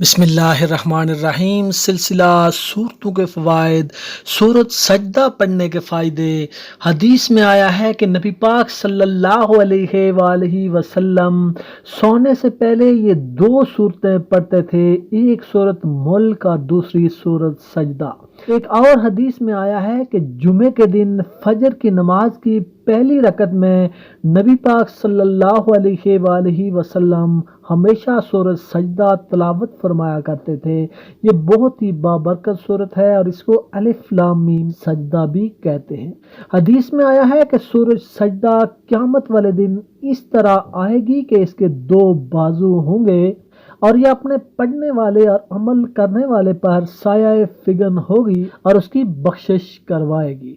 بسم اللہ الرحمن الرحیم۔ سلسلہ صورتوں کے فوائد، سورت سجدہ پڑھنے کے فائدے۔ حدیث میں آیا ہے کہ نبی پاک صلی اللہ علیہ وآلہ وسلم سونے سے پہلے یہ دو صورتیں پڑھتے تھے، ایک صورت ملک اور دوسری صورت سجدہ۔ ایک اور حدیث میں آیا ہے کہ جمعے کے دن فجر کی نماز کی پہلی رکعت میں نبی پاک صلی اللہ علیہ وآلہ وسلم ہمیشہ سورت سجدہ تلاوت فرمایا کرتے تھے۔ یہ بہت ہی بابرکت سورت ہے اور اس کو الف لام میم سجدہ بھی کہتے ہیں۔ حدیث میں آیا ہے کہ سورت سجدہ قیامت والے دن اس طرح آئے گی کہ اس کے دو بازو ہوں گے اور یہ اپنے پڑھنے والے اور عمل کرنے والے پر سایہ فگن ہوگی اور اس کی بخشش کروائے گی۔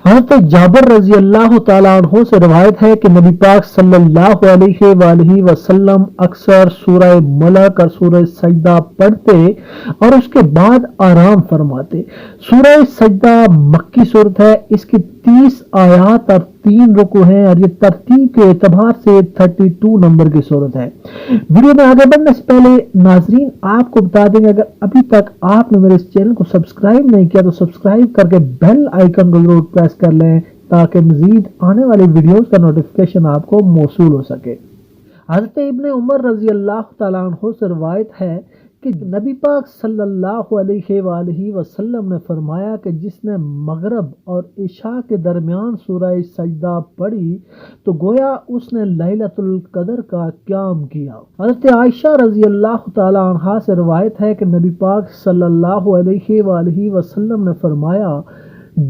حضرت جابر رضی اللہ تعالیٰ عنہ سے روایت ہے کہ نبی پاک صلی اللہ علیہ وآلہ وسلم اکثر سورہ ملک اور سورہ سجدہ پڑھتے اور اس کے بعد آرام فرماتے۔ سورہ سجدہ مکی صورت ہے، اس کی 30 آیات اور 3 رکوع ہیں اور یہ ترتیب کے اعتبار سے 32 نمبر کی صورت ہے۔ ویڈیو میں آگے بڑھنے سے پہلے ناظرین آپ کو بتا دیں گے، اگر ابھی تک آپ نے میرے اس چینل کو سبسکرائب نہیں کیا تو سبسکرائب کر کے بیل آئیکن کو ضرور پریس کر لیں تاکہ مزید آنے والی ویڈیوز کا نوٹیفیکیشن آپ کو موصول ہو سکے۔ حضرت ابن عمر رضی اللہ تعالیٰ عنہ سے روایت ہے کہ نبی پاک صلی اللہ علیہ وآلہ وسلم نے فرمایا کہ جس نے مغرب اور عشاء کے درمیان سورہ سجدہ پڑھی تو گویا اس نے لیلۃ القدر کا قیام کیا۔ حضرت عائشہ رضی اللہ تعالی عنہا سے روایت ہے کہ نبی پاک صلی اللہ علیہ وآلہ وسلم نے فرمایا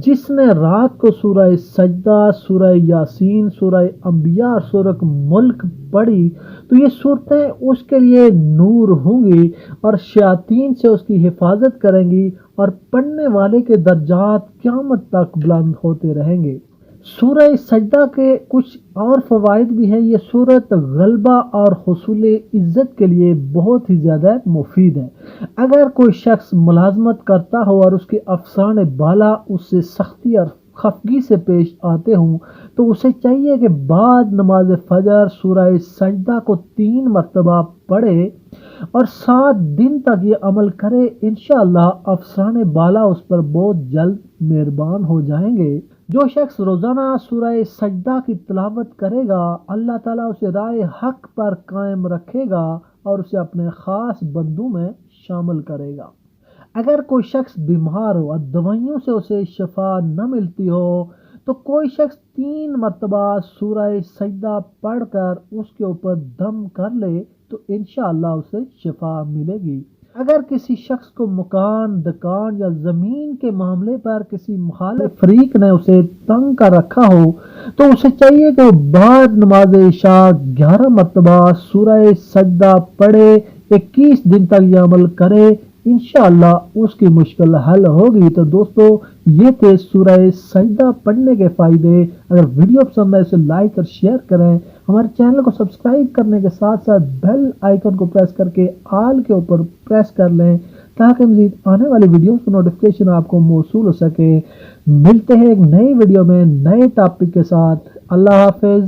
جس نے رات کو سورہ سجدہ، سورہ یاسین، سورہ انبیاء اور سورہ ملک پڑھی تو یہ صورتیں اس کے لیے نور ہوں گی اور شیاطین سے اس کی حفاظت کریں گی اور پڑھنے والے کے درجات قیامت تک بلند ہوتے رہیں گے۔ سورہ سجدہ کے کچھ اور فوائد بھی ہیں۔ یہ سورت غلبہ اور حصول عزت کے لیے بہت ہی زیادہ مفید ہے۔ اگر کوئی شخص ملازمت کرتا ہو اور اس کے افسران بالا اس سے سختی اور خفگی سے پیش آتے ہوں تو اسے چاہیے کہ بعد نماز فجر سورہ سجدہ کو 3 مرتبہ پڑھے اور 7 دن تک یہ عمل کرے۔ انشاءاللہ افسران بالا اس پر بہت جلد مہربان ہو جائیں گے۔ جو شخص روزانہ سورہ سجدہ کی تلاوت کرے گا اللہ تعالیٰ اسے راہ حق پر قائم رکھے گا اور اسے اپنے خاص بندوں میں شامل کرے گا۔ اگر کوئی شخص بیمار ہو اور دوائیوں سے اسے شفا نہ ملتی ہو تو کوئی شخص 3 مرتبہ سورہ سجدہ پڑھ کر اس کے اوپر دم کر لے تو انشاءاللہ اسے شفا ملے گی۔ اگر کسی شخص کو مکان، دکان یا زمین کے معاملے پر کسی مخالف فریق نے اسے تنگ کر رکھا ہو تو اسے چاہیے کہ وہ بعد نماز عشاء 11 مرتبہ سورہ سجدہ پڑھے، 21 دن تک یہ عمل کرے، انشاءاللہ اس کی مشکل حل ہوگی۔ تو دوستو یہ تھے سورہ سجدہ پڑھنے کے فائدے۔ اگر ویڈیو پسند ہے اسے لائک اور شیئر کریں، ہمارے چینل کو سبسکرائب کرنے کے ساتھ ساتھ بیل آئیکن کو پریس کر کے آل کے اوپر پریس کر لیں تاکہ مزید آنے والی ویڈیوز کا نوٹیفیکیشن آپ کو موصول ہو سکے۔ ملتے ہیں ایک نئی ویڈیو میں نئے ٹاپک کے ساتھ۔ اللہ حافظ۔